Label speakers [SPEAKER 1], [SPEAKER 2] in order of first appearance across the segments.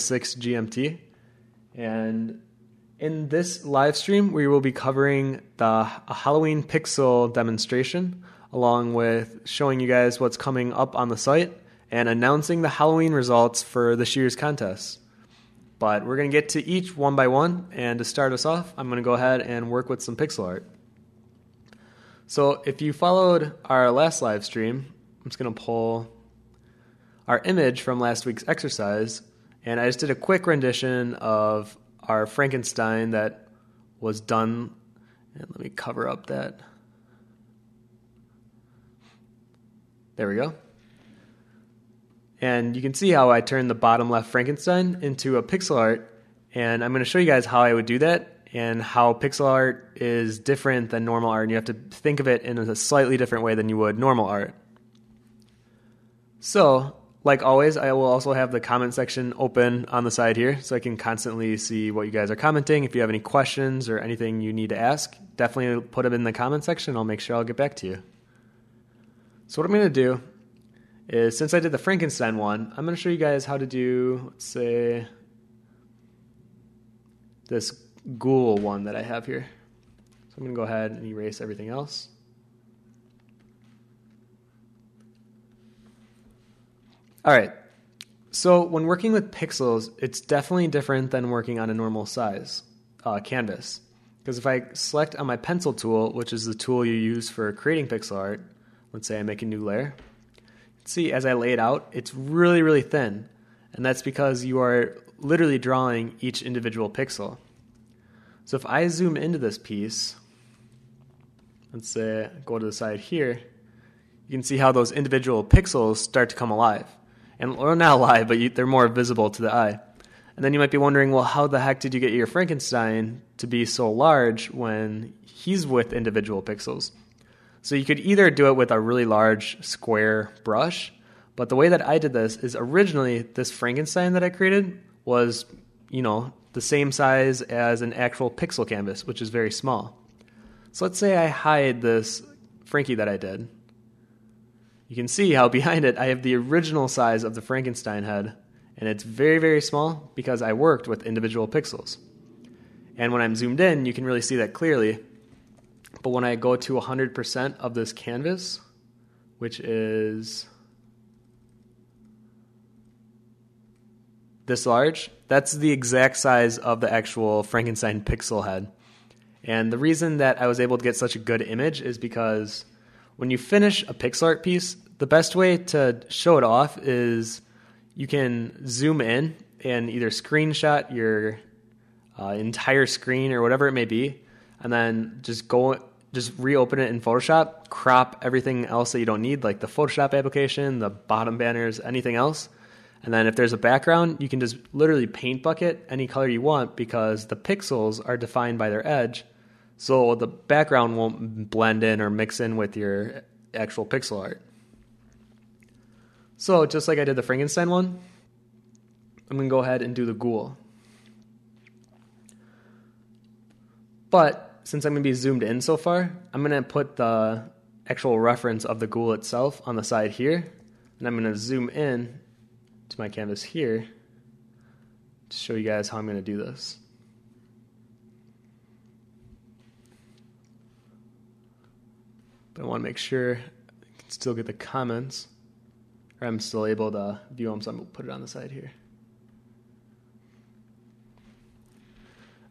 [SPEAKER 1] 6 GMT. And in this live stream, we will be covering the Halloween pixel demonstration, along with showing you guys what's coming up on the site and announcing the Halloween results for this year's contest. But we're going to get to each one by one, and to start us off, I'm going to go ahead and work with some pixel art. So if you followed our last live stream, I'm just going to pull our image from last week's exercise, and I just did a quick rendition of our Frankenstein that was done. And let me cover up that. There we go. And you can see how I turned the bottom left Frankenstein into a pixel art, and I'm going to show you guys how I would do that and how pixel art is different than normal art, and you have to think of it in a slightly different way than you would normal art. So, like always, I will also have the comment section open on the side here so I can constantly see what you guys are commenting. If you have any questions or anything you need to ask, definitely put them in the comment section. I'll make sure I'll get back to you. So what I'm going to do is, since I did the Frankenstein one, I'm going to show you guys how to do, let's say, this ghoul one that I have here. So I'm going to go ahead and erase everything else. All right, so when working with pixels, it's definitely different than working on a normal size canvas. Because if I select on my pencil tool, which is the tool you use for creating pixel art, let's say I make a new layer, see, as I lay it out, it's really, really thin. And that's because you are literally drawing each individual pixel. So if I zoom into this piece, let's say go to the side here, you can see how those individual pixels start to come alive. Or not alive, but they're more visible to the eye. And then you might be wondering, well, how the heck did you get your Frankenstein to be so large when he's with individual pixels? So you could either do it with a really large square brush, but the way that I did this is originally this Frankenstein that I created was, the same size as an actual pixel canvas, which is very small. So let's say I hide this Frankie that I did. You can see how behind it I have the original size of the Frankenstein head, and it's very, very small because I worked with individual pixels. And when I'm zoomed in, you can really see that clearly. But when I go to 100% of this canvas, which is this large, that's the exact size of the actual Frankenstein pixel head. And the reason that I was able to get such a good image is because when you finish a pixel art piece, the best way to show it off is you can zoom in and either screenshot your entire screen or whatever it may be, and then just reopen it in Photoshop, crop everything else that you don't need, like the Photoshop application, the bottom banners, anything else. And then if there's a background, you can just literally paint bucket any color you want because the pixels are defined by their edge, so the background won't blend in or mix in with your actual pixel art. So just like I did the Frankenstein one, I'm going to go ahead and do the ghoul. But since I'm going to be zoomed in so far, I'm going to put the actual reference of the ghoul itself on the side here, and I'm going to zoom in to my canvas here to show you guys how I'm going to do this. But I want to make sure I can still get the comments, or I'm still able to view them, so I'm going to put it on the side here.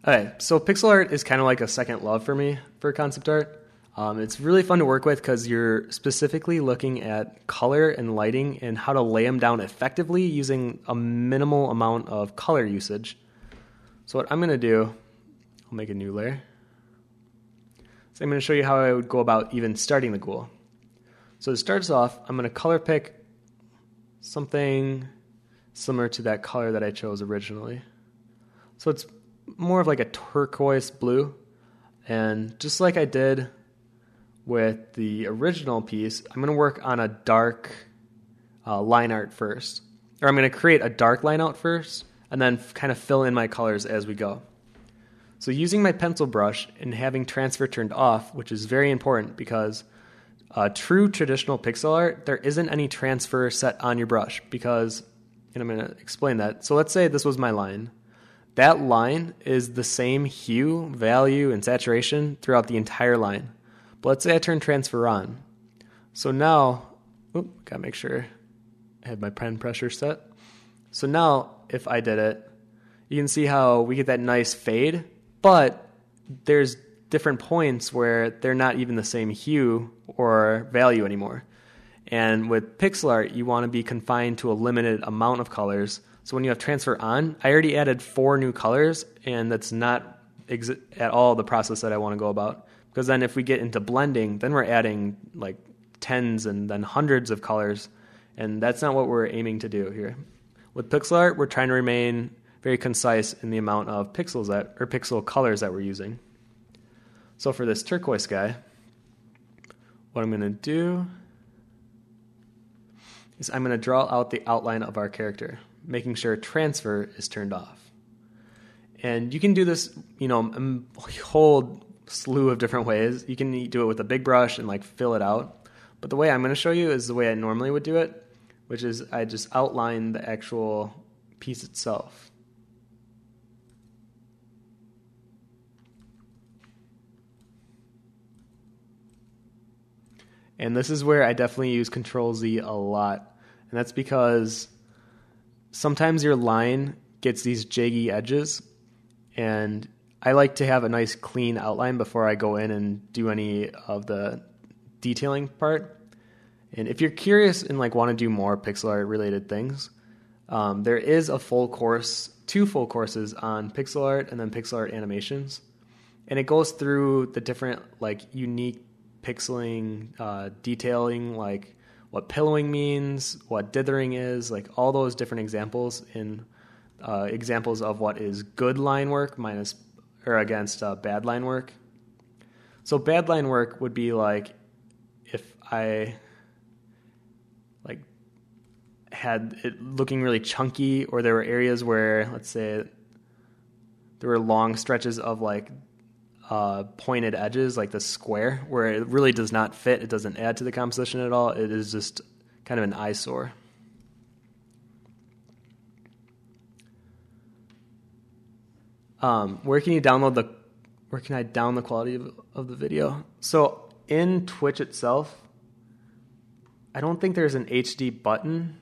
[SPEAKER 1] Alright, so pixel art is kind of like a second love for me for concept art. It's really fun to work with because you're specifically looking at color and lighting and how to lay them down effectively using a minimal amount of color usage. So what I'm going to do, I'll make a new layer. So I'm going to show you how I would go about even starting the ghoul. So to start us off, I'm going to color pick something similar to that color that I chose originally. So it's more of like a turquoise blue, and just like I did with the original piece, I'm going to work on a dark line art first. Or I'm going to create a dark line out first, and then kind of fill in my colors as we go. So using my pencil brush and having transfer turned off, which is very important because true traditional pixel art, there isn't any transfer set on your brush, because and I'm going to explain that. So let's say this was my line. That line is the same hue, value, and saturation throughout the entire line. But let's say I turn transfer on. So now, gotta make sure I have my pen pressure set. So now, if I did it, you can see how we get that nice fade, but there's different points where they're not even the same hue or value anymore. And with pixel art, you want to be confined to a limited amount of colors. So when you have transfer on, I already added 4 new colors, and that's not at all the process that I want to go about. Because then if we get into blending, then we're adding like tens and then hundreds of colors, and that's not what we're aiming to do here. With pixel art, we're trying to remain very concise in the amount of pixel colors that we're using. So for this turquoise guy, what I'm going to do is I'm going to draw out the outline of our character, making sure transfer is turned off. And you can do this, a whole slew of different ways. You can do it with a big brush and like fill it out. But the way I'm going to show you is the way I normally would do it, which is I just outline the actual piece itself. And this is where I definitely use Control-Z a lot. And that's because sometimes your line gets these jaggy edges, and I like to have a nice clean outline before I go in and do any of the detailing part. And if you're curious and like want to do more pixel art related things, there is a full course, 2 full courses on pixel art and then pixel art animations. And it goes through the different like unique pixeling, detailing, like what pillowing means, what dithering is, like all those different examples in examples of what is good line work against bad line work. So bad line work would be like if I like had it looking really chunky, or there were areas where, let's say, there were long stretches of like pointed edges, like the square, where it really does not fit. It doesn't add to the composition at all. It is just kind of an eyesore. Where can I down the quality of the video? So in Twitch itself, I don't think there's an HD button.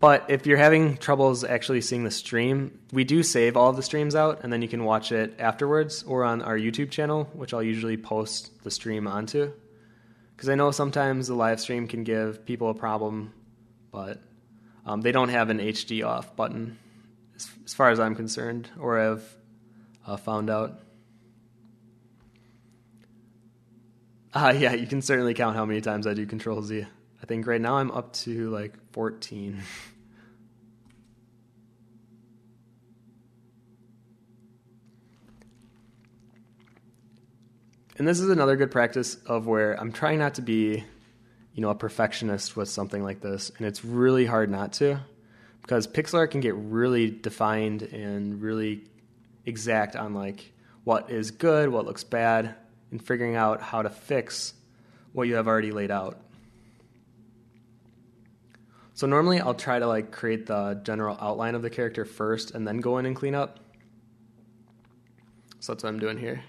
[SPEAKER 1] But if you're having troubles actually seeing the stream, we do save all of the streams out, and then you can watch it afterwards or on our YouTube channel, which I'll usually post the stream onto. Because I know sometimes the live stream can give people a problem, but they don't have an HD off button, as far as I'm concerned, or have found out. Yeah, you can certainly count how many times I do Control-Z. I think right now I'm up to like 14. And this is another good practice of where I'm trying not to be, a perfectionist with something like this, and it's really hard not to, because pixel art can get really defined and really exact on like what is good, what looks bad, and figuring out how to fix what you have already laid out. So normally I'll try to like create the general outline of the character first and then go in and clean up. So that's what I'm doing here.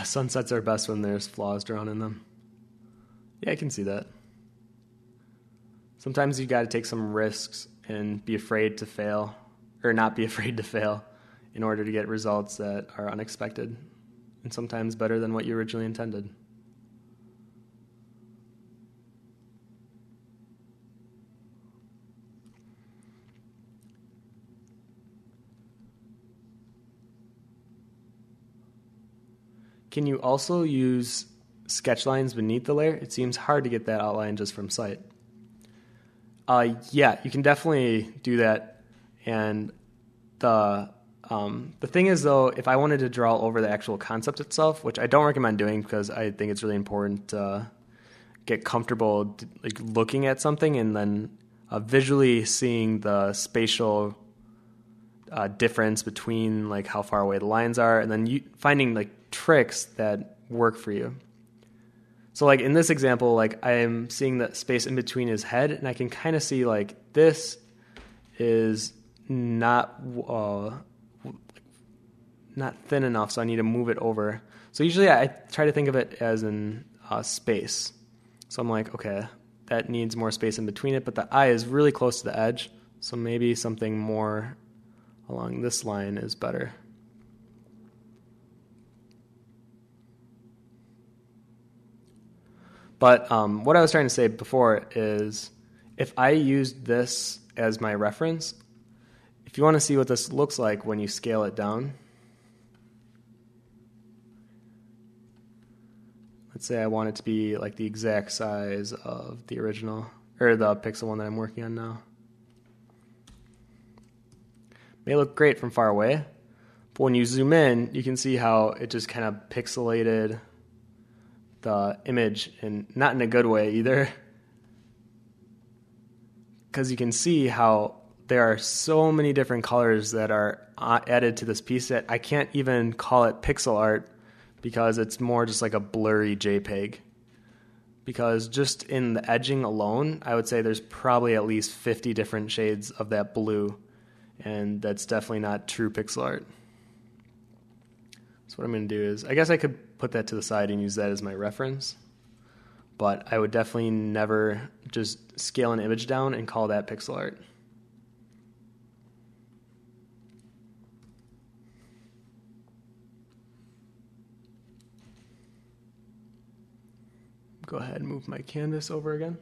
[SPEAKER 1] Sunsets are best when there's flaws drawn in them. Yeah, I can see that. Sometimes you got to take some risks and be afraid to fail, or not be afraid to fail, in order to get results that are unexpected, and sometimes better than what you originally intended. Can you also use sketch lines beneath the layer? It seems hard to get that outline just from sight. Yeah, you can definitely do that. And the The thing is, though, if I wanted to draw over the actual concept itself, which I don't recommend doing because I think it's really important to get comfortable like looking at something and then visually seeing the spatial difference between like how far away the lines are, and then finding like tricks that work for you. So like in this example, like I am seeing the space in between his head, and I can kind of see like this is not thin enough, so I need to move it over. So usually I try to think of it as in space. So I'm like, okay, that needs more space in between it, but the eye is really close to the edge, so maybe something more along this line is better. But what I was trying to say before is if I used this as my reference, if you want to see what this looks like when you scale it down, let's say I want it to be like the exact size of the original, or the pixel one that I'm working on now. May look great from far away, but when you zoom in, you can see how it just kind of pixelated the image, and not in a good way either, because you can see how there are so many different colors that are added to this piece that I can't even call it pixel art because it's more just like a blurry JPEG. Because just in the edging alone, I would say there's probably at least 50 different shades of that blue, and that's definitely not true pixel art. So what I'm going to do is, I guess I could put that to the side and use that as my reference, but I would definitely never just scale an image down and call that pixel art. Go ahead and move my canvas over again.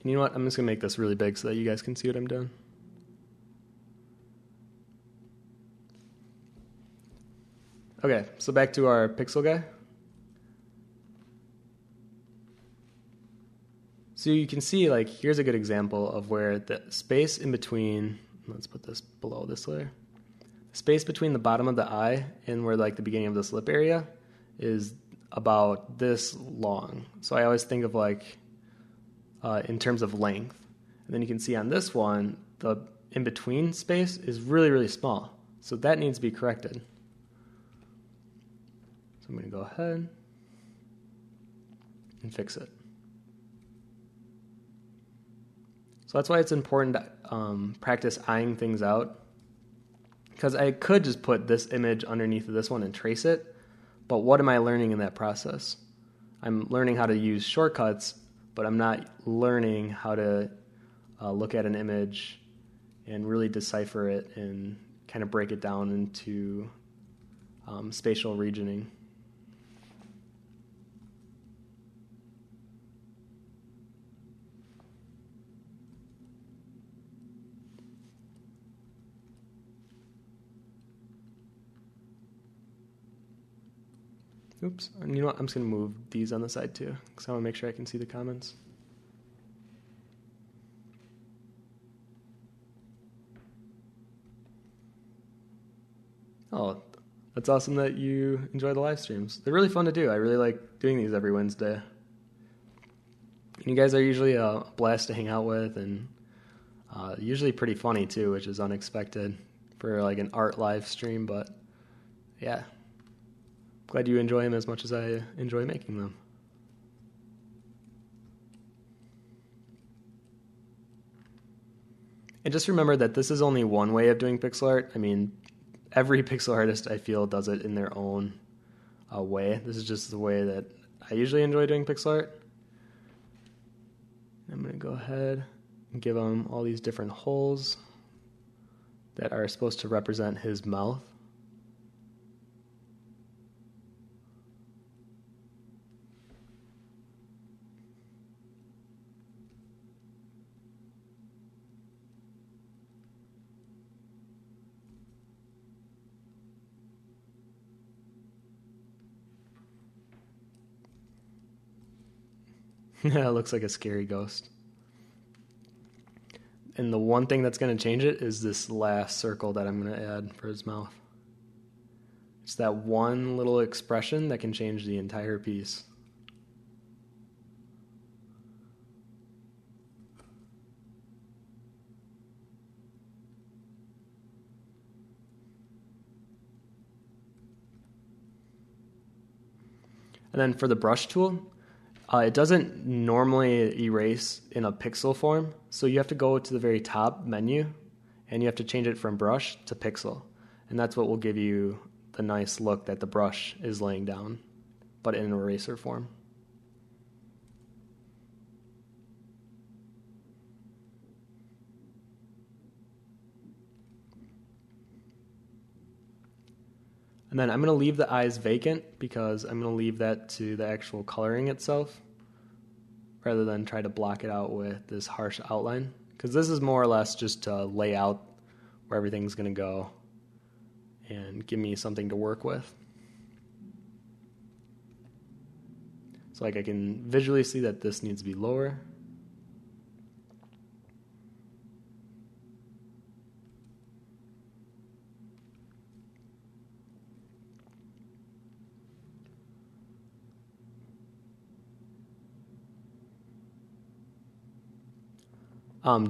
[SPEAKER 1] And you know what? I'm just going to make this really big so that you guys can see what I'm doing. Okay, so back to our pixel guy. So you can see, like, here's a good example of where the space in between, let's put this below this layer, space between the bottom of the eye and where, like, the beginning of this lip area is about this long. So I always think of, like, in terms of length. And then you can see on this one, the in-between space is really, really small. So that needs to be corrected. So I'm going to go ahead and fix it. So that's why it's important to practice eyeing things out. Because I could just put this image underneath of this one and trace it, but what am I learning in that process? I'm learning how to use shortcuts, but I'm not learning how to look at an image and really decipher it and kind of break it down into spatial regioning. Oops, and you know what? I'm just going to move these on the side too, because I want to make sure I can see the comments. Oh, that's awesome that you enjoy the live streams. They're really fun to do. I really like doing these every Wednesday. And you guys are usually a blast to hang out with, and usually pretty funny too, which is unexpected for like an art live stream, but yeah. Glad you enjoy them as much as I enjoy making them. And just remember that this is only one way of doing pixel art. I mean, every pixel artist, I feel, does it in their own way. This is just the way that I usually enjoy doing pixel art. I'm going to go ahead and give him all these different holes that are supposed to represent his mouth. It looks like a scary ghost. And the one thing that's going to change it is this last circle that I'm going to add for his mouth. It's that one little expression that can change the entire piece. And then for the brush tool, it doesn't normally erase in a pixel form, so you have to go to the very top menu, and you have to change it from brush to pixel. And that's what will give you the nice look that the brush is laying down, but in an eraser form. And then I'm going to leave the eyes vacant because I'm going to leave that to the actual coloring itself rather than try to block it out with this harsh outline. Because this is more or less just to lay out where everything's going to go and give me something to work with. So like I can visually see that this needs to be lower.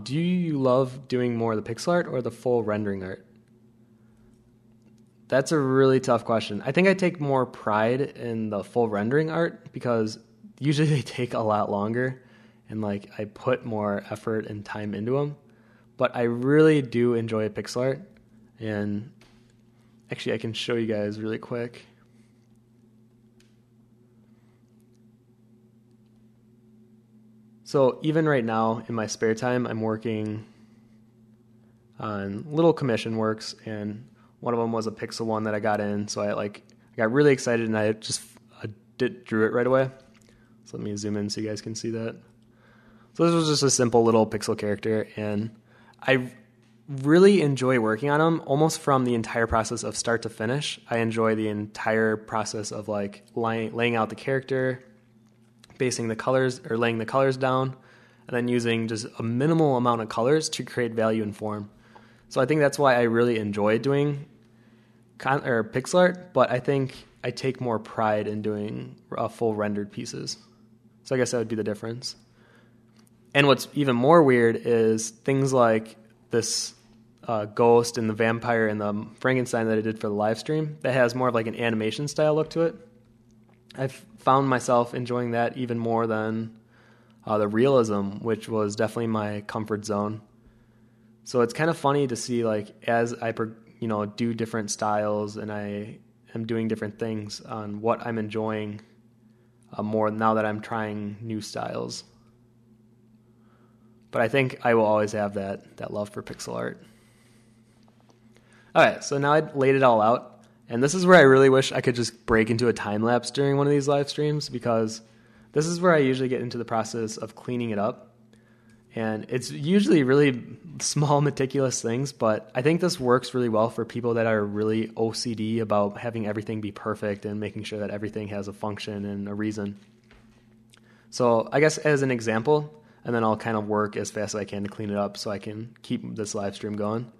[SPEAKER 1] Do you love doing more of the pixel art or the full rendering art? That's a really tough question. I think I take more pride in the full rendering art because usually they take a lot longer and like I put more effort and time into them. But I really do enjoy pixel art, and actually I can show you guys really quick. So even right now in my spare time, I'm working on little commission works, and one of them was a pixel one that I got in. So I got really excited, and I just drew it right away. So let me zoom in so you guys can see that. So this was just a simple little pixel character, and I really enjoy working on them almost from the entire process of start to finish. I enjoy the entire process of like laying out the character, basing the colors or laying the colors down, and then using just a minimal amount of colors to create value and form. So I think that's why I really enjoy doing pixel art, but I think I take more pride in doing full rendered pieces. So I guess that would be the difference. And what's even more weird is things like this ghost and the vampire and the Frankenstein that I did for the live stream that has more of like an animation style look to it. I've found myself enjoying that even more than the realism, which was definitely my comfort zone. So it's kind of funny to see like as I do different styles and I am doing different things on what I'm enjoying more now that I'm trying new styles. But I think I will always have that love for pixel art. All right, so now I laid it all out. And this is where I really wish I could just break into a time lapse during one of these live streams, because this is where I usually get into the process of cleaning it up. And it's usually really small, meticulous things, but I think this works really well for people that are really OCD about having everything be perfect and making sure that everything has a function and a reason. So I guess as an example, and then I'll kind of work as fast as I can to clean it up so I can keep this live stream going,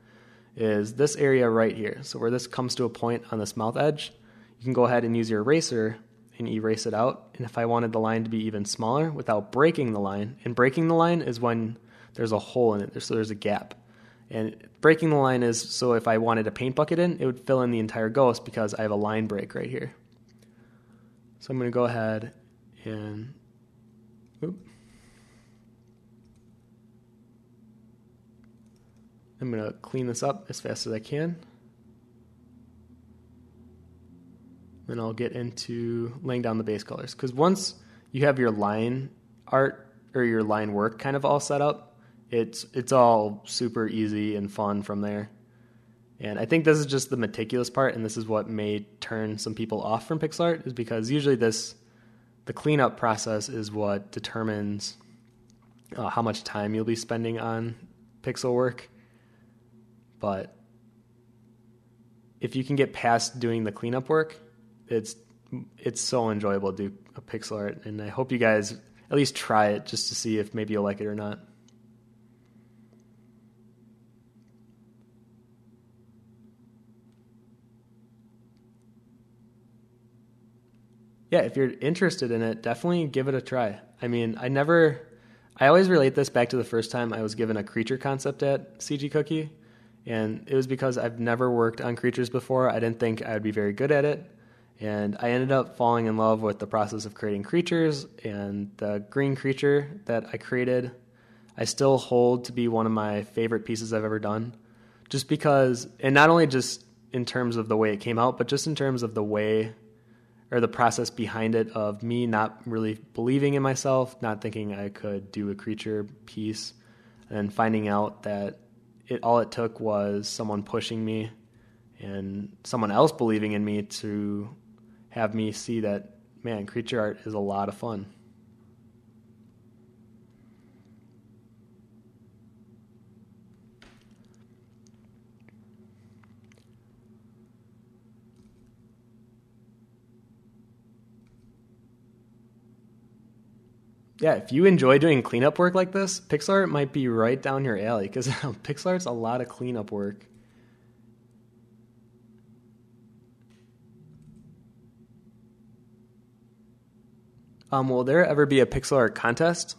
[SPEAKER 1] is this area right here. So where this comes to a point on this mouth edge, you can go ahead and use your eraser and erase it out. And if I wanted the line to be even smaller without breaking the line, and breaking the line is when there's a hole in it, so there's a gap. And breaking the line is so if I wanted a paint bucket in, it would fill in the entire ghost because I have a line break right here. So I'm going to go ahead and I'm going to clean this up as fast as I can. Then I'll get into laying down the base colors. Because once you have your line art or your line work kind of all set up, it's all super easy and fun from there. And I think this is just the meticulous part, and this is what may turn some people off from pixel art, is because usually the cleanup process is what determines how much time you'll be spending on pixel work. But if you can get past doing the cleanup work, it's so enjoyable to do a pixel art. And I hope you guys at least try it just to see if maybe you'll like it or not. Yeah, if you're interested in it, definitely give it a try. I mean, I always relate this back to the first time I was given a creature concept at CG Cookie, and it was because I've never worked on creatures before. I didn't think I would be very good at it, and I ended up falling in love with the process of creating creatures, and the green creature that I created, I still hold to be one of my favorite pieces I've ever done, just because, and not only just in terms of the way it came out, but just in terms of the way or the process behind it of me not really believing in myself, not thinking I could do a creature piece, and finding out that all it took was someone pushing me and someone else believing in me to have me see that, man, creature art is a lot of fun. Yeah, if you enjoy doing cleanup work like this, pixel art might be right down your alley because pixel art's a lot of cleanup work. Will there ever be a pixel art contest?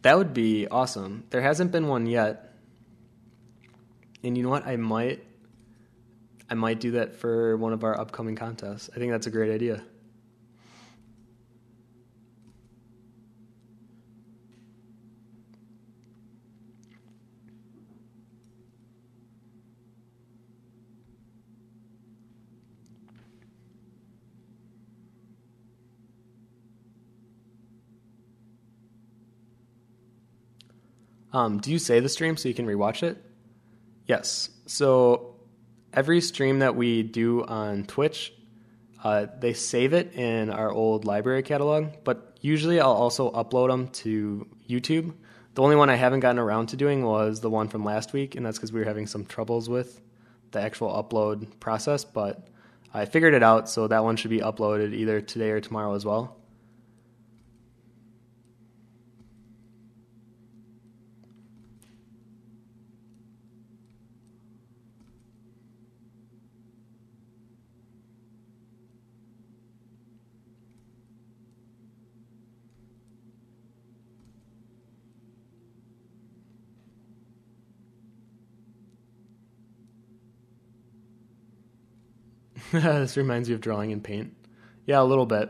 [SPEAKER 1] That would be awesome. There hasn't been one yet. And you know what? I might do that for one of our upcoming contests. I think that's a great idea. Do you save the stream so you can rewatch it? Yes. So every stream that we do on Twitch, they save it in our old library catalog, but usually I'll also upload them to YouTube. The only one I haven't gotten around to doing was the one from last week, and that's because we were having some troubles with the actual upload process, but I figured it out, so that one should be uploaded either today or tomorrow as well. This reminds me of drawing in paint. Yeah, a little bit.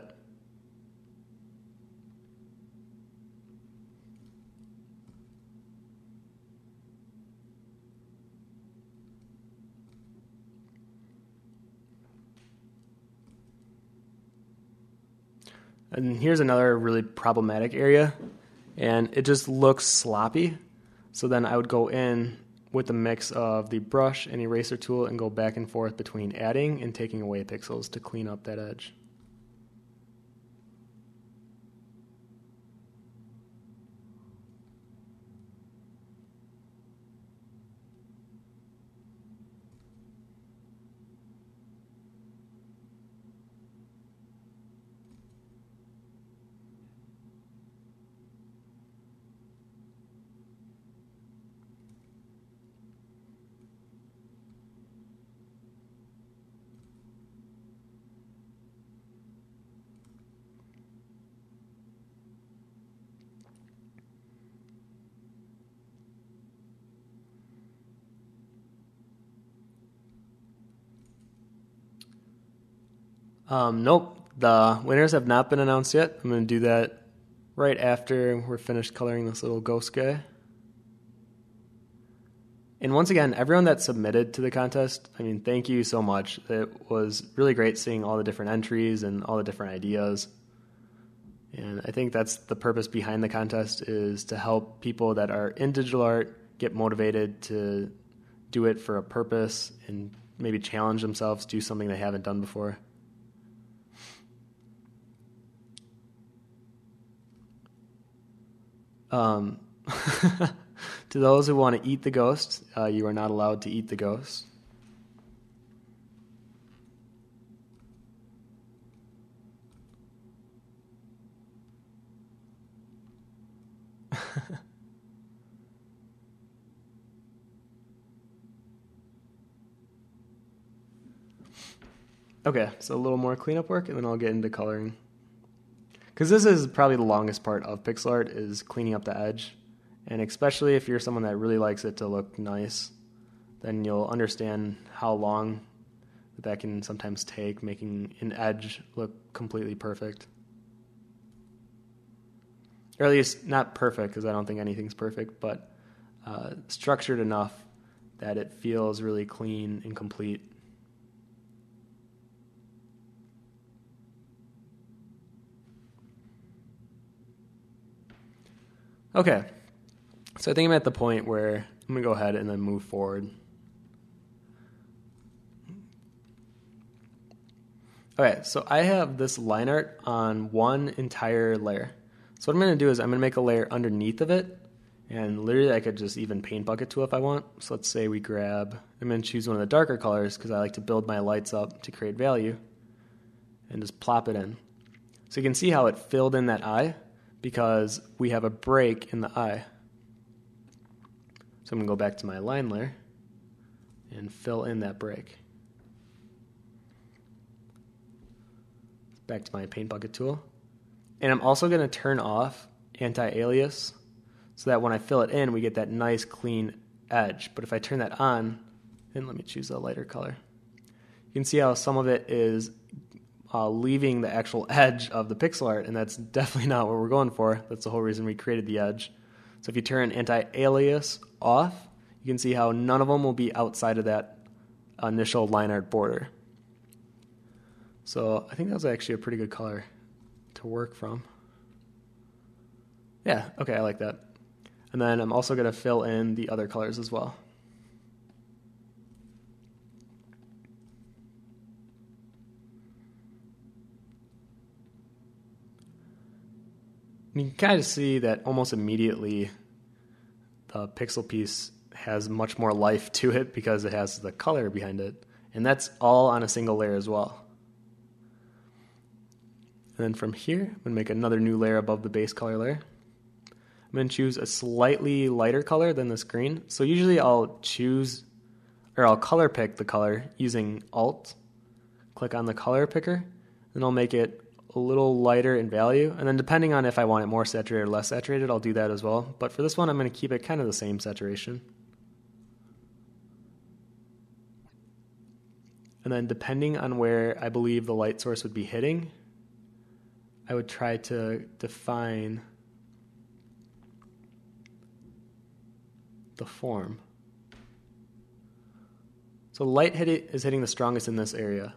[SPEAKER 1] And here's another really problematic area, and it just looks sloppy. So then I would go in with a mix of the brush and eraser tool and go back and forth between adding and taking away pixels to clean up that edge. Nope, the winners have not been announced yet. I'm going to do that right after we're finished coloring this little ghost guy. And once again, everyone that submitted to the contest, I mean, thank you so much. It was really great seeing all the different entries and all the different ideas. And I think that's the purpose behind the contest, is to help people that are in digital art get motivated to do it for a purpose and maybe challenge themselves, do something they haven't done before. To those who want to eat the ghost, you are not allowed to eat the ghost. Okay, so a little more cleanup work, and then I'll get into coloring. Because this is probably the longest part of pixel art, is cleaning up the edge. And especially if you're someone that really likes it to look nice, then you'll understand how long that can sometimes take, making an edge look completely perfect. Or at least not perfect, because I don't think anything's perfect, but structured enough that it feels really clean and complete. Okay, so I think I'm at the point where I'm going to go ahead and then move forward. Okay, so I have this line art on one entire layer. So what I'm going to do is I'm going to make a layer underneath of it, and literally I could just even paint bucket tool if I want. So let's say we grab, I'm going to choose one of the darker colors because I like to build my lights up to create value, and just plop it in. So you can see how it filled in that eye because we have a break in the eye. So I'm going to go back to my line layer and fill in that break. Back to my paint bucket tool. And I'm also going to turn off anti-alias so that when I fill it in, we get that nice clean edge. But if I turn that on, and let me choose a lighter color, you can see how some of it is leaving the actual edge of the pixel art, and that's definitely not what we're going for. That's the whole reason we created the edge. So if you turn anti-alias off, you can see how none of them will be outside of that initial line art border. So I think that was actually a pretty good color to work from. Yeah, okay, I like that. And then I'm also going to fill in the other colors as well. You can kind of see that almost immediately the pixel piece has much more life to it because it has the color behind it. And that's all on a single layer as well. And then from here, I'm going to make another new layer above the base color layer. I'm going to choose a slightly lighter color than this green. So usually I'll color pick the color using Alt, click on the color picker, and I'll make it a little lighter in value. And then depending on if I want it more saturated or less saturated, I'll do that as well. But for this one, I'm going to keep it kind of the same saturation. And then depending on where I believe the light source would be hitting, I would try to define the form. So light is hitting the strongest in this area.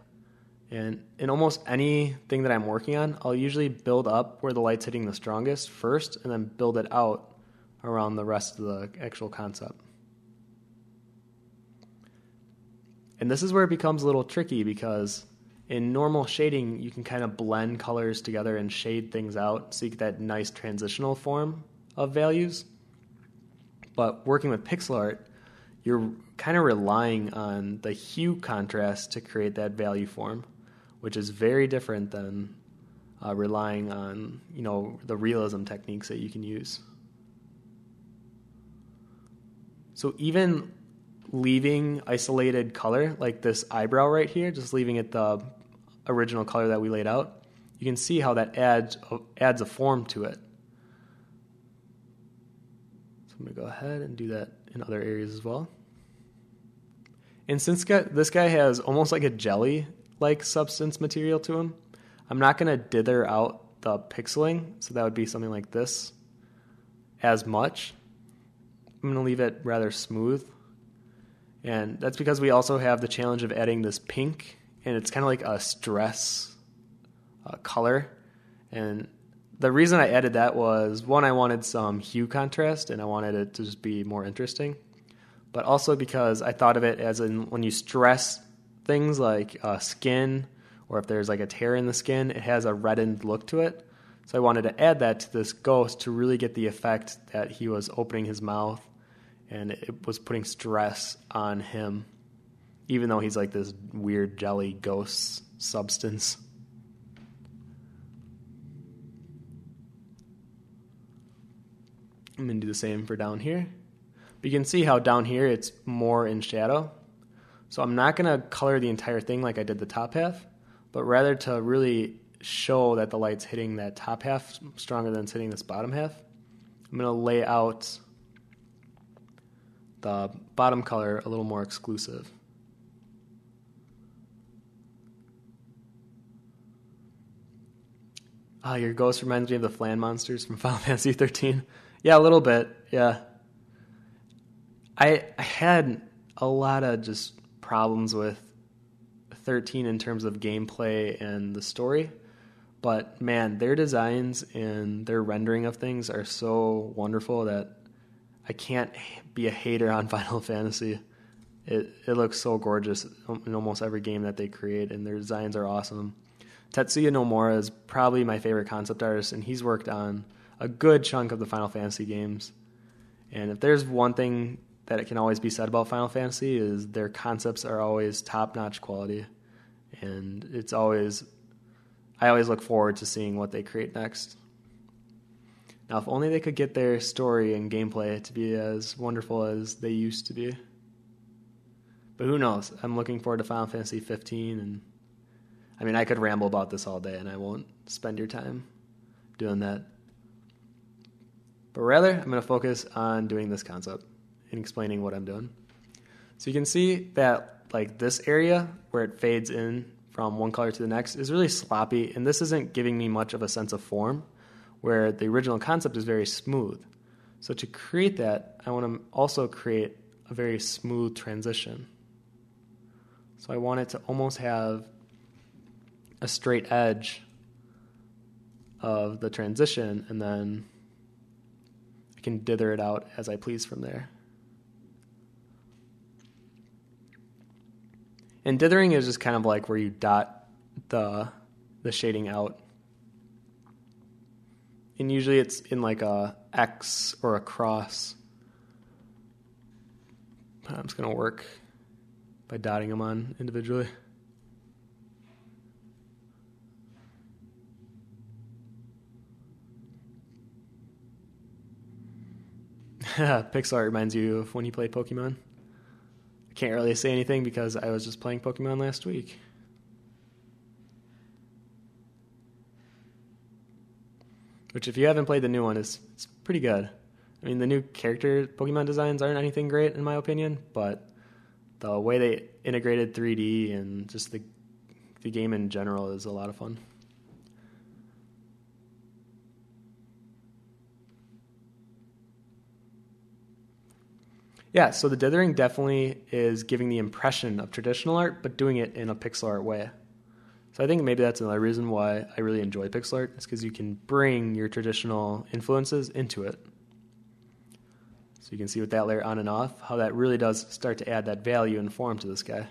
[SPEAKER 1] And in almost anything that I'm working on, I'll usually build up where the light's hitting the strongest first and then build it out around the rest of the actual concept. And this is where it becomes a little tricky because in normal shading, you can kind of blend colors together and shade things out so you get that nice transitional form of values. But working with pixel art, you're kind of relying on the hue contrast to create that value form, which is very different than relying on, the realism techniques that you can use. So even leaving isolated color, like this eyebrow right here, just leaving it the original color that we laid out, you can see how that adds a form to it. So I'm going to go ahead and do that in other areas as well. And since this guy has almost like a jelly-like substance material to him, I'm not going to dither out the pixeling, so that would be something like this, as much. I'm going to leave it rather smooth. And that's because we also have the challenge of adding this pink, and it's kind of like a stress color. And the reason I added that was, one, I wanted some hue contrast, and I wanted it to just be more interesting. But also because I thought of it as in when you stress things like skin, or if there's like a tear in the skin, it has a reddened look to it. So I wanted to add that to this ghost to really get the effect that he was opening his mouth and it was putting stress on him, even though he's like this weird jelly ghost substance. I'm going to do the same for down here. But you can see how down here it's more in shadow. So I'm not going to color the entire thing like I did the top half, but rather to really show that the light's hitting that top half stronger than it's hitting this bottom half. I'm going to lay out the bottom color a little more exclusive. Oh, your ghost reminds me of the Flan monsters from Final Fantasy 13. Yeah, a little bit, yeah. I had a lot of just problems with 13 in terms of gameplay and the story. But man, their designs and their rendering of things are so wonderful that I can't be a hater on Final Fantasy. It looks so gorgeous in almost every game that they create, and their designs are awesome. Tetsuya Nomura is probably my favorite concept artist, and he's worked on a good chunk of the Final Fantasy games. And if there's one thing that it can always be said about Final Fantasy is their concepts are always top-notch quality. And I always look forward to seeing what they create next. Now, if only they could get their story and gameplay to be as wonderful as they used to be. But who knows? I'm looking forward to Final Fantasy 15, and I mean, I could ramble about this all day, and I won't spend your time doing that. But rather, I'm going to focus on doing this concept and explaining what I'm doing. So you can see that like this area where it fades in from one color to the next is really sloppy, and this isn't giving me much of a sense of form, where the original concept is very smooth. So to create that, I want to also create a very smooth transition. So I want it to almost have a straight edge of the transition, and then I can dither it out as I please from there. And dithering is just kind of like where you dot the shading out. And usually it's in like a X or a cross. I'm just going to work by dotting them on individually. Pixel art reminds you of when you play Pokemon. I can't really say anything because I was just playing Pokemon last week. Which, if you haven't played the new one, it's pretty good. I mean, the new character Pokemon designs aren't anything great in my opinion, but the way they integrated 3D and just the game in general is a lot of fun. Yeah, so the dithering definitely is giving the impression of traditional art, but doing it in a pixel art way. So I think maybe that's another reason why I really enjoy pixel art, is because you can bring your traditional influences into it. So you can see with that layer on and off, how that really does start to add that value and form to this guy.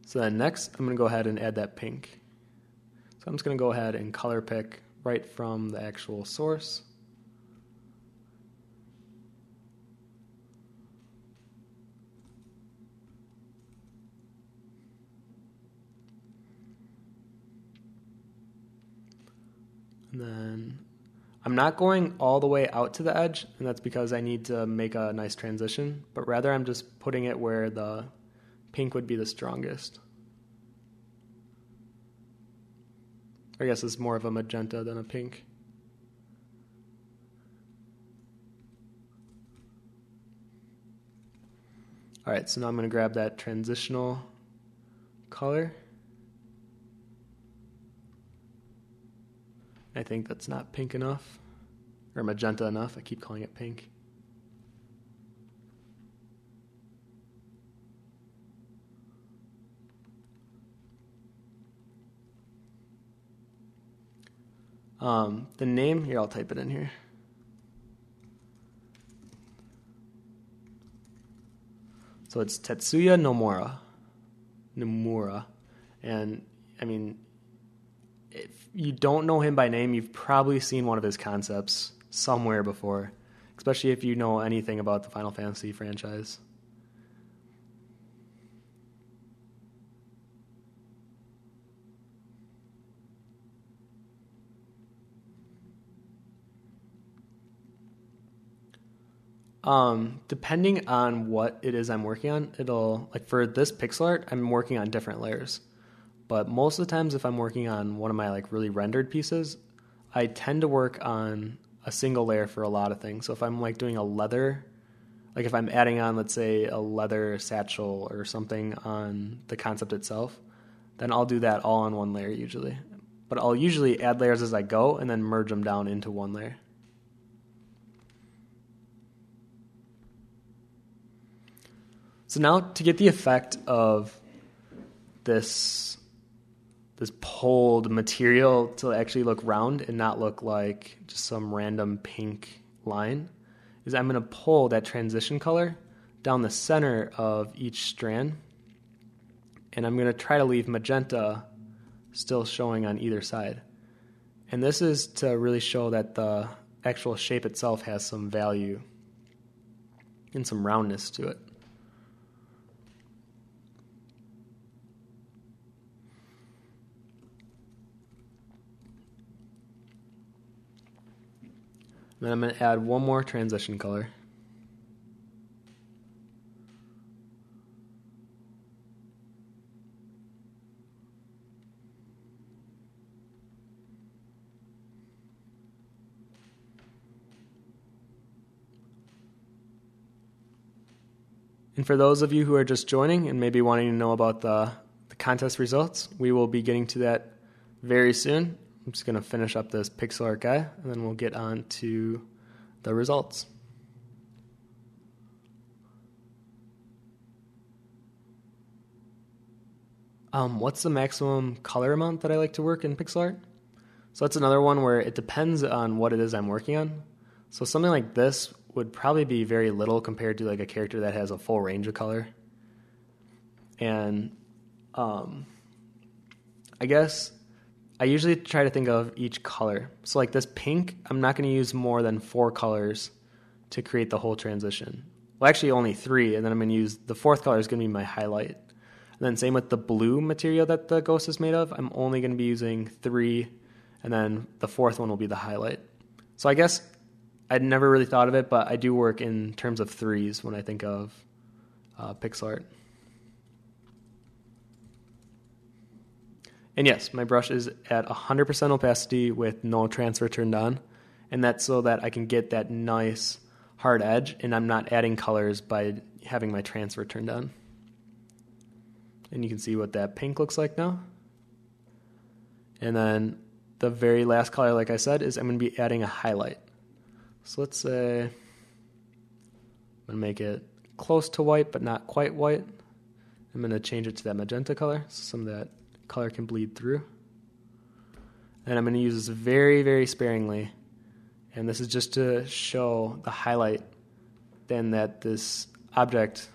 [SPEAKER 1] So then next, I'm going to go ahead and add that pink. So I'm just going to go ahead and color pick right from the actual source. And then I'm not going all the way out to the edge, and that's because I need to make a nice transition, but rather I'm just putting it where the pink would be the strongest. I guess it's more of a magenta than a pink. All right, so now I'm going to grab that transitional color. I think that's not pink enough, or magenta enough. I keep calling it pink. The name, here, I'll type it in here. So it's Tetsuya Nomura. And, I mean, if you don't know him by name, you've probably seen one of his concepts somewhere before, especially if you know anything about the Final Fantasy franchise. Depending on what it is I'm working on, it'll, like for this pixel art, I'm working on different layers. But most of the times if I'm working on one of my like really rendered pieces, I tend to work on a single layer for a lot of things. So if I'm like doing a leather, like if I'm adding on, let's say, a leather satchel or something on the concept itself, then I'll do that all on one layer usually. But I'll usually add layers as I go and then merge them down into one layer. So now to get the effect of this pulled material to actually look round and not look like just some random pink line, is I'm going to pull that transition color down the center of each strand, and I'm going to try to leave magenta still showing on either side. And this is to really show that the actual shape itself has some value and some roundness to it. Then I'm going to add one more transition color. And for those of you who are just joining and maybe wanting to know about the contest results, we will be getting to that very soon. I'm just going to finish up this pixel art guy, and then we'll get on to the results. What's the maximum color amount that I like to work in pixel art? So that's another one where it depends on what it is I'm working on. So something like this would probably be very little compared to like a character that has a full range of color. And I guess I usually try to think of each color. So like this pink, I'm not going to use more than 4 colors to create the whole transition. Well, actually only 3, and then I'm going to use the 4th color is going to be my highlight. And then same with the blue material that the ghost is made of, I'm only going to be using 3, and then the 4th one will be the highlight. So I guess I'd never really thought of it, but I do work in terms of 3s when I think of pixel art. And yes, my brush is at 100% opacity with no transfer turned on, and that's so that I can get that nice hard edge, and I'm not adding colors by having my transfer turned on. And you can see what that pink looks like now. And then the very last color, like I said, is I'm going to be adding a highlight. So let's say I'm going to make it close to white, but not quite white. I'm going to change it to that magenta color, so some of that color can bleed through. And I'm going to use this very, very sparingly. And this is just to show the highlight, then that this object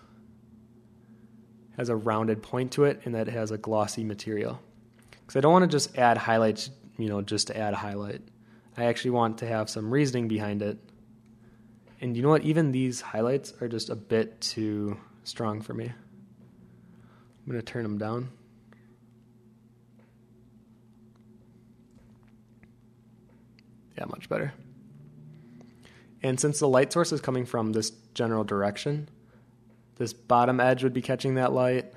[SPEAKER 1] has a rounded point to it and that it has a glossy material. Because I don't want to just add highlights, just to add a highlight. I actually want to have some reasoning behind it. And you know what? Even these highlights are just a bit too strong for me. I'm going to turn them down. Yeah, much better. And since the light source is coming from this general direction, this bottom edge would be catching that light,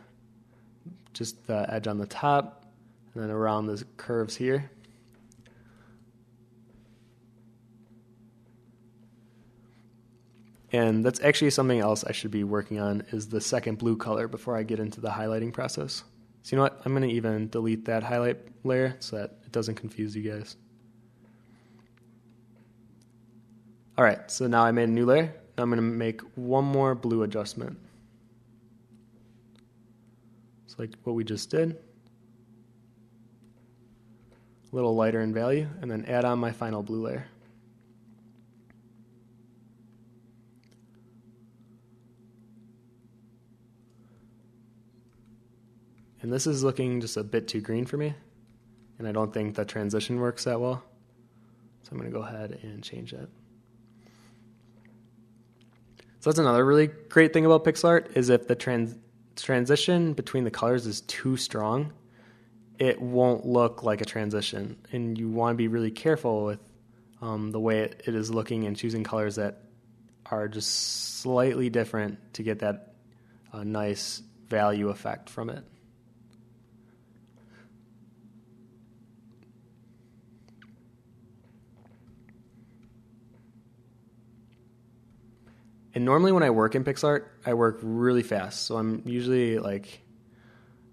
[SPEAKER 1] just the edge on the top, and then around the curves here. And that's actually something else I should be working on, is the second blue color before I get into the highlighting process. So you know what? I'm going to even delete that highlight layer so that it doesn't confuse you guys. All right, so now I made a new layer. Now I'm going to make one more blue adjustment. So like what we just did. A little lighter in value, and then add on my final blue layer. And this is looking just a bit too green for me, and I don't think the transition works that well. So I'm going to go ahead and change that. So that's another really great thing about pixel art, is if the transition between the colors is too strong, it won't look like a transition. And you want to be really careful with the way it is looking and choosing colors that are just slightly different to get that nice value effect from it. And normally when I work in pixel art, I work really fast. So I'm usually like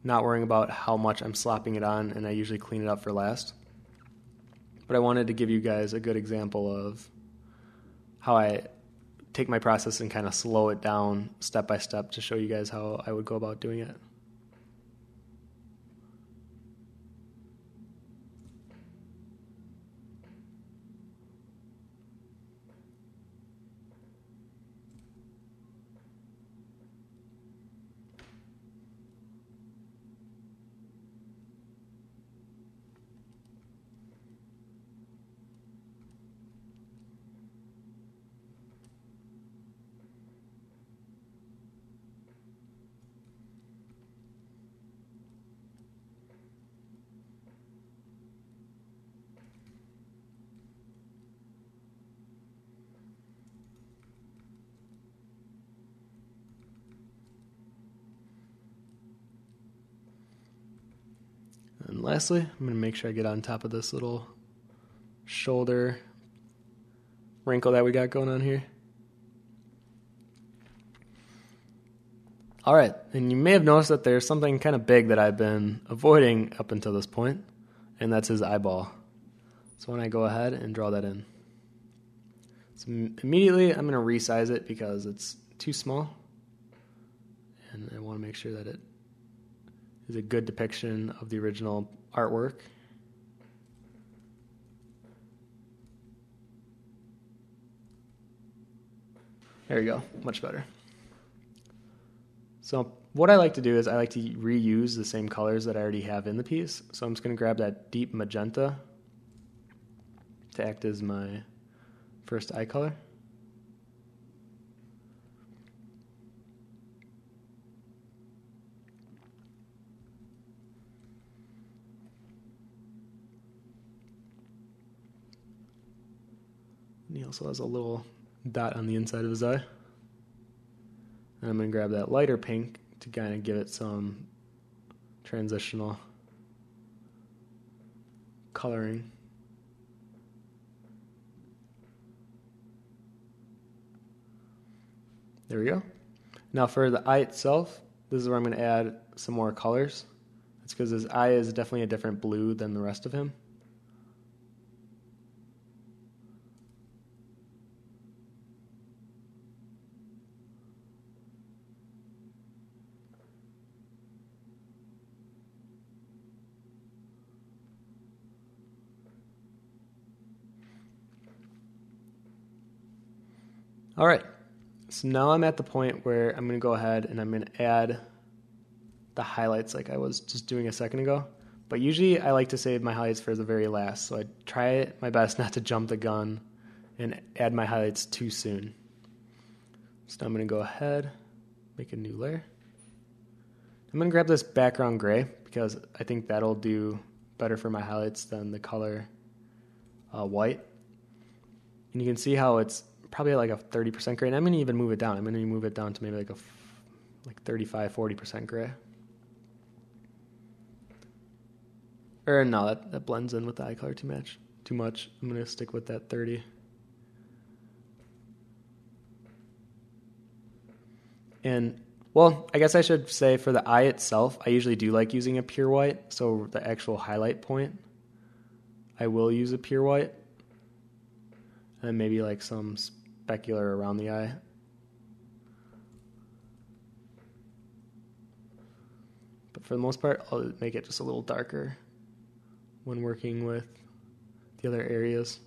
[SPEAKER 1] not worrying about how much I'm slopping it on, and I usually clean it up for last. But I wanted to give you guys a good example of how I take my process and kind of slow it down step by step to show you guys how I would go about doing it. And lastly, I'm going to make sure I get on top of this little shoulder wrinkle that we got going on here. All right, and you may have noticed that there's something kind of big that I've been avoiding up until this point, and that's his eyeball. So when I go ahead and draw that in. So immediately I'm going to resize it because it's too small, and I want to make sure that it is a good depiction of the original artwork. There you go, much better. So what I like to do is I like to reuse the same colors that I already have in the piece. So I'm just going to grab that deep magenta to act as my first eye color. And he also has a little dot on the inside of his eye. And I'm going to grab that lighter pink to kind of give it some transitional coloring. There we go. Now for the eye itself, this is where I'm going to add some more colors. That's because his eye is definitely a different blue than the rest of him. All right, so now I'm at the point where I'm going to go ahead and I'm going to add the highlights like I was just doing a second ago. But usually I like to save my highlights for the very last, so I try my best not to jump the gun and add my highlights too soon. So now I'm going to go ahead, make a new layer. I'm going to grab this background gray because I think that'll do better for my highlights than the color white. And you can see how it's probably like a 30% gray, and I'm going to even move it down. I'm going to move it down to maybe like 35-40% gray. Or no, that blends in with the eye color too much. I'm going to stick with that 30. And, well, I guess I should say for the eye itself, I usually do like using a pure white. So the actual highlight point, I will use a pure white. And maybe like some specular around the eye. But for the most part, I'll make it just a little darker when working with the other areas.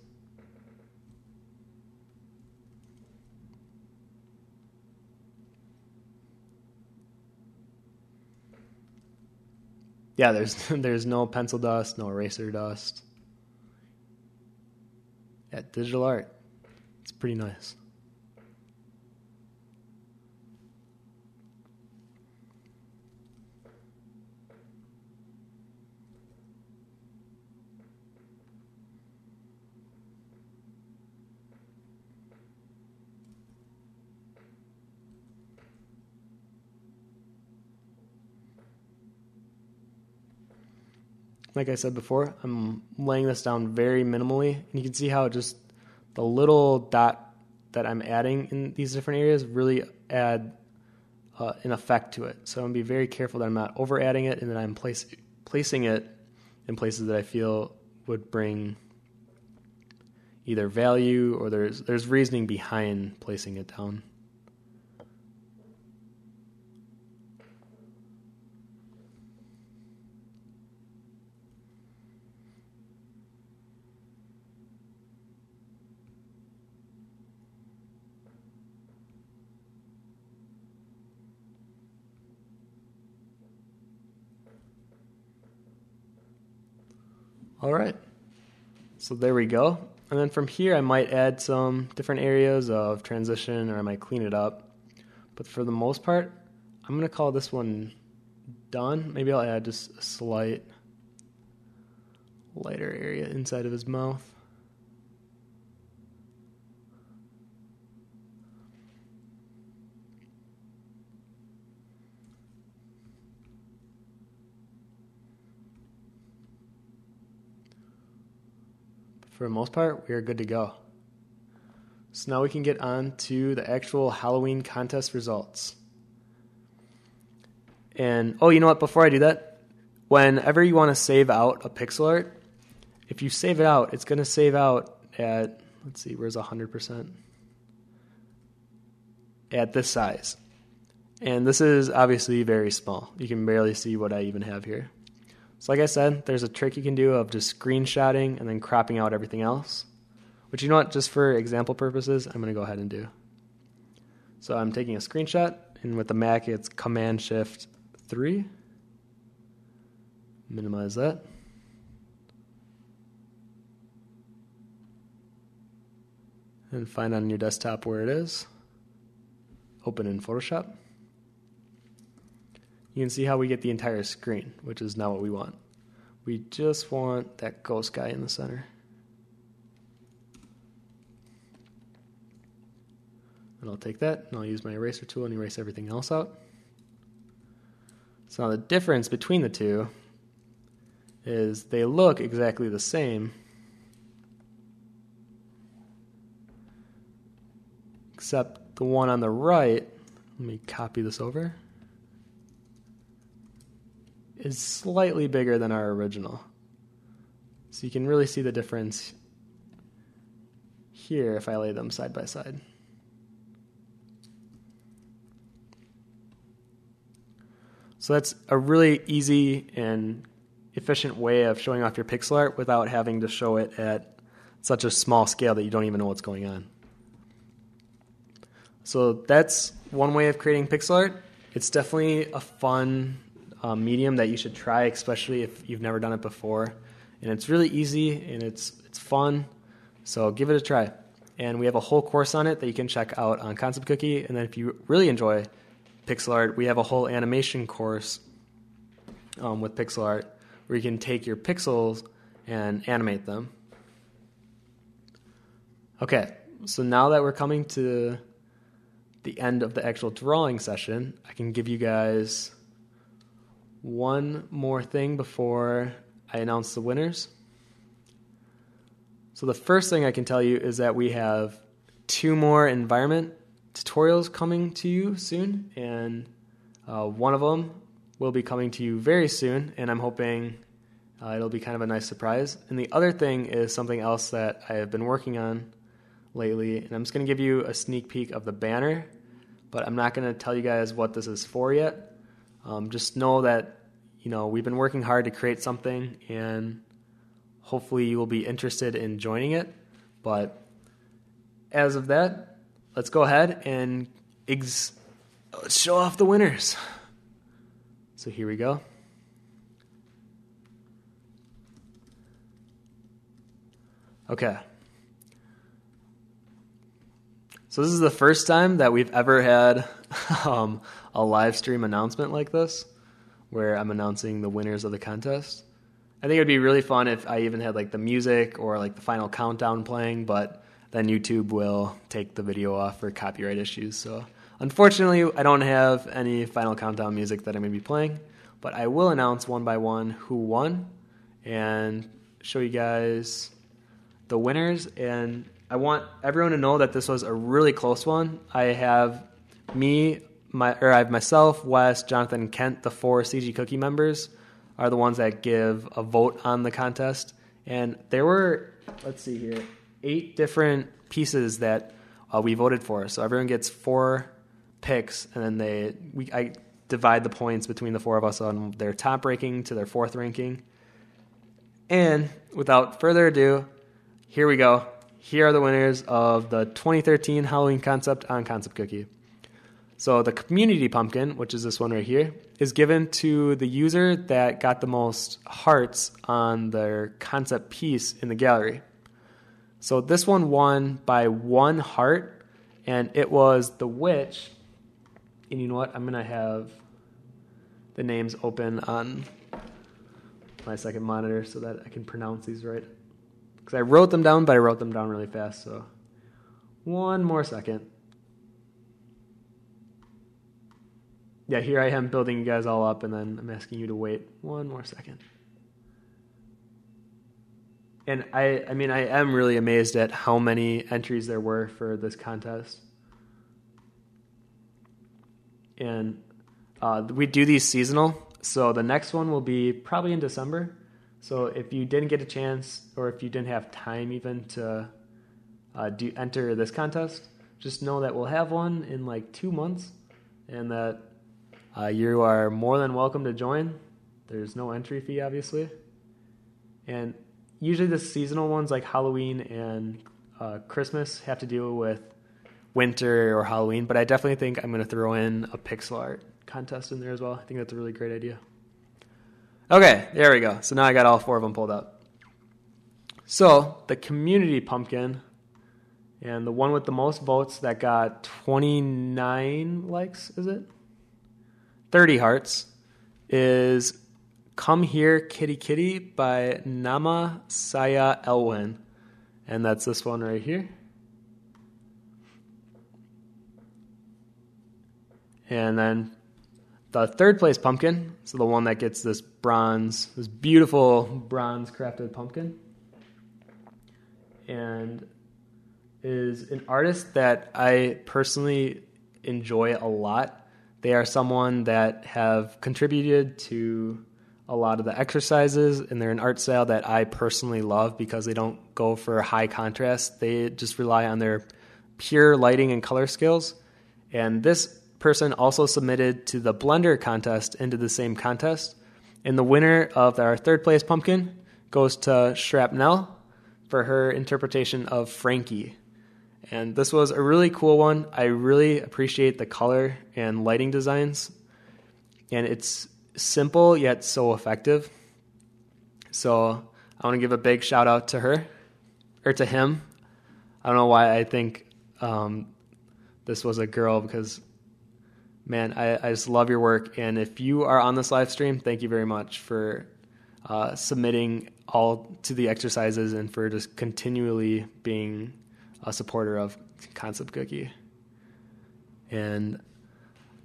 [SPEAKER 1] Yeah, there's no pencil dust, no eraser dust. Yeah, digital art. It's pretty nice. like I said before, I'm laying this down very minimally, and you can see how just the little dot that I'm adding in these different areas really add an effect to it. So I'm going to be very careful that I'm not over adding it and that I'm placing it in places that I feel would bring either value or there's reasoning behind placing it down. All right, so there we go. And then from here, I might add some different areas of transition, or I might clean it up. But for the most part, I'm going to call this one done. Maybe I'll add just a slight lighter area inside of his mouth. For the most part, we are good to go. So now we can get on to the actual Halloween contest results. And, oh, you know what? Before I do that, whenever you want to save out a pixel art, if you save it out, it's going to save out at, let's see, where's 100%? At this size. And this is obviously very small. You can barely see what I even have here. So like I said, there's a trick you can do of just screenshotting and then cropping out everything else. Which, you know what, just for example purposes, I'm going to go ahead and do. So I'm taking a screenshot, and with the Mac, it's Command-Shift-3. Minimize that. And find on your desktop where it is. Open in Photoshop. You can see how we get the entire screen, which is not what we want. We just want that ghost guy in the center. And I'll take that, and I'll use my eraser tool and erase everything else out. So now the difference between the two is they look exactly the same, except the one on the right, let me copy this over, is slightly bigger than our original. So you can really see the difference here if I lay them side by side. So that's a really easy and efficient way of showing off your pixel art without having to show it at such a small scale that you don't even know what's going on. So that's one way of creating pixel art. It's definitely a fun medium that you should try, especially if you've never done it before. And it's really easy and it's fun, so give it a try. And we have a whole course on it that you can check out on Concept Cookie. And then if you really enjoy pixel art, we have a whole animation course with pixel art where you can take your pixels and animate them. Okay, so now that we're coming to the end of the actual drawing session, I can give you guys one more thing before I announce the winners. So the first thing I can tell you is that we have 2 more environment tutorials coming to you soon, and one of them will be coming to you very soon, and I'm hoping it'll be kind of a nice surprise. And the other thing is something else that I have been working on lately, and I'm just going to give you a sneak peek of the banner, but I'm not going to tell you guys what this is for yet. Just know that we've been working hard to create something, and hopefully you will be interested in joining it. But as of that, let's go ahead and let's show off the winners. So here we go. Okay. So this is the first time that we've ever had a live stream announcement like this, where I'm announcing the winners of the contest. I think it would be really fun if I even had like the music or like the final countdown playing, but then YouTube will take the video off for copyright issues. So unfortunately, I don't have any final countdown music that I'm going to be playing, but I will announce one by one who won, and show you guys the winners. And I want everyone to know that this was a really close one. I have myself, Wes, Jonathan, and Kent, the 4 CG Cookie members, are the ones that give a vote on the contest. And there were, 8 different pieces that we voted for. So everyone gets 4 picks, and then I divide the points between the 4 of us on their top ranking to their 4th ranking. And without further ado, here we go. Here are the winners of the 2013 Halloween concept on Concept Cookie. So the community pumpkin, which is this one right here, is given to the user that got the most hearts on their concept piece in the gallery. So this one won by 1 heart, and it was the witch. And you know what? I'm going to have the names open on my second monitor so that I can pronounce these right. Because I wrote them down, but I wrote them down really fast. So one more second. Yeah, here I am building you guys all up, and then I'm asking you to wait one more second. And I am really amazed at how many entries there were for this contest. And we do these seasonal, so the next one will be probably in December. So if you didn't get a chance, or if you didn't have time even to enter this contest, just know that we'll have one in like 2 months, and that you are more than welcome to join. There's no entry fee, obviously. And usually the seasonal ones like Halloween and Christmas have to deal with winter or Halloween, but I definitely think I'm going to throw in a pixel art contest in there as well. I think that's a really great idea. Okay, there we go. So now I got all 4 of them pulled up. So the community pumpkin, and the one with the most votes that got 29 likes, is it? 30 hearts, is Come Here Kitty Kitty by Nama Saya Elwin. And that's this one right here. And then the 3rd place pumpkin, so the one that gets this beautiful bronze crafted pumpkin, and is an artist that I personally enjoy a lot. They are someone that have contributed to a lot of the exercises, and they're an art style that I personally love because they don't go for high contrast. They just rely on their pure lighting and color skills. And this person also submitted to the Blender contest into the same contest. And the winner of our 3rd place pumpkin goes to Shrapnel for her interpretation of Frankie. And this was a really cool one. I really appreciate the color and lighting designs. And it's simple yet so effective. So I want to give a big shout out to her, or to him. I don't know why I think this was a girl, because man, I just love your work. And if you are on this live stream, thank you very much for submitting all to the exercises and for just continually being a supporter of Concept Cookie. And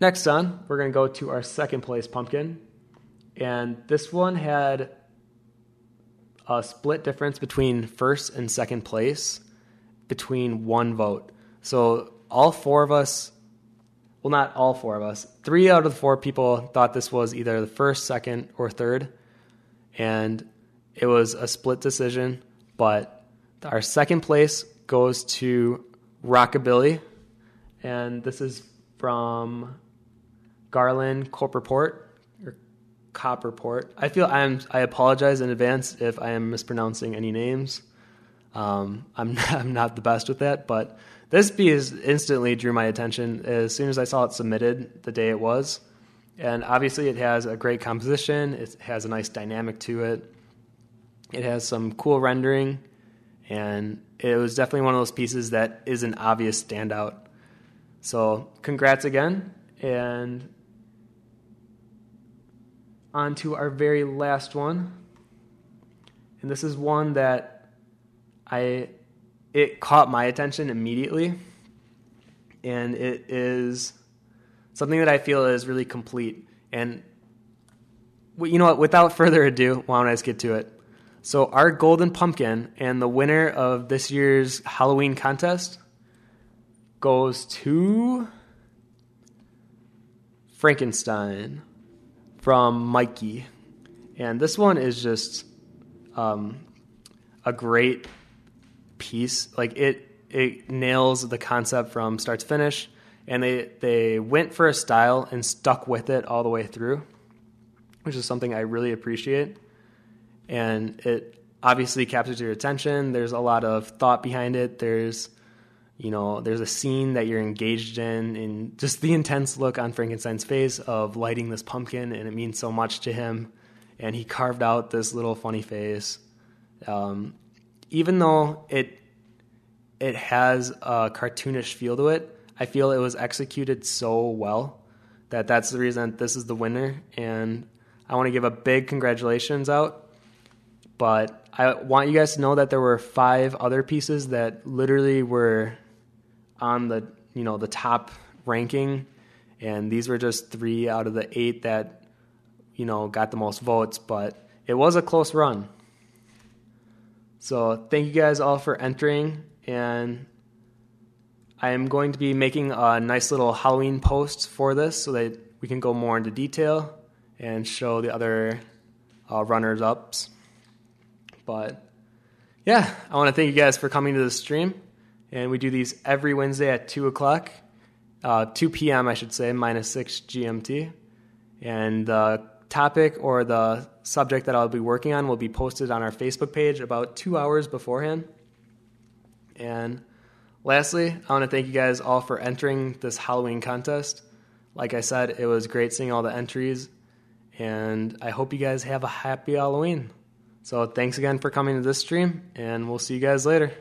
[SPEAKER 1] next on, we're going to go to our 2nd place pumpkin. And this one had a split difference between 1st and 2nd place between 1 vote. So all 4 of us, well, not all 4 of us, 3 out of the 4 people thought this was either the 1st, 2nd, or 3rd. And it was a split decision, but our 2nd place goes to Rockabilly. And this is from Garland Copperport. I apologize in advance if I am mispronouncing any names. I'm not the best with that, but this piece instantly drew my attention as soon as I saw it submitted the day it was. And obviously it has a great composition. It has a nice dynamic to it. It has some cool rendering, and it was definitely one of those pieces that is an obvious standout. So congrats again, and on to our very last one. And this is one that it caught my attention immediately, and it is something that I feel is really complete. And you know what, without further ado, why don't I just get to it? So our golden pumpkin and the winner of this year's Halloween contest goes to Frankenstein from Mikey. And this one is just a great piece. Like it nails the concept from start to finish, and they went for a style and stuck with it all the way through, which is something I really appreciate. And it obviously captures your attention. There's a lot of thought behind it. There's a scene that you're engaged in, and just the intense look on Frankenstein's face of lighting this pumpkin, and it means so much to him. And he carved out this little funny face. Even though it has a cartoonish feel to it, I feel it was executed so well that's the reason this is the winner. And I want to give a big congratulations out. But I want you guys to know that there were 5 other pieces that literally were on the top ranking, and these were just 3 out of the 8 that got the most votes. But it was a close run. So thank you guys all for entering, and I am going to be making a nice little Halloween post for this so that we can go more into detail and show the other runners-ups. But yeah, I want to thank you guys for coming to the stream, and we do these every Wednesday at 2 o'clock, 2 p.m. I should say, -6 GMT, and the topic or the subject that I'll be working on will be posted on our Facebook page about 2 hours beforehand. And lastly, I want to thank you guys all for entering this Halloween contest. Like I said, it was great seeing all the entries, and I hope you guys have a happy Halloween. So thanks again for coming to this stream, and we'll see you guys later.